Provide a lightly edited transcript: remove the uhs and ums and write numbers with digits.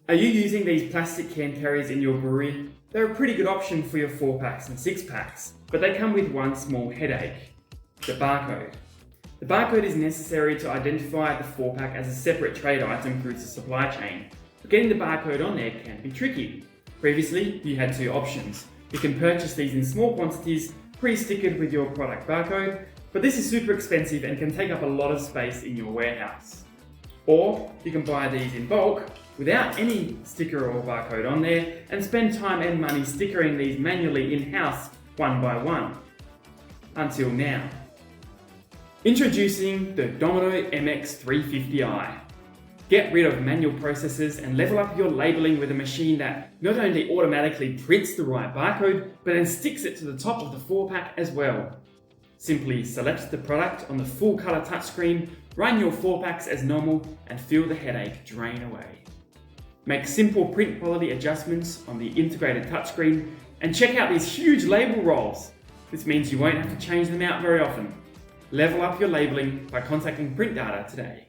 Are you using these plastic can carriers in your brewery? They're a pretty good option for your 4-packs and 6-packs, but they come with one small headache: the barcode. The barcode is necessary to identify the 4-pack as a separate trade item through the supply chain, but getting the barcode on there can be tricky. Previously, you had two options. You can purchase these in small quantities, pre-stickered with your product barcode, but this is super expensive and can take up a lot of space in your warehouse. Or you can buy these in bulk without any sticker or barcode on there and spend time and money stickering these manually in-house one by one. Until now. Introducing the Domino Mx350i. Get rid of manual processes and level up your labeling with a machine that not only automatically prints the right barcode, but then sticks it to the top of the 4-pack as well. Simply select the product on the full color touchscreen, run your 4-packs as normal, and feel the headache drain away. Make simple print quality adjustments on the integrated touchscreen, and check out these huge label rolls. This means you won't have to change them out very often. Level up your labeling by contacting PrintDATA today.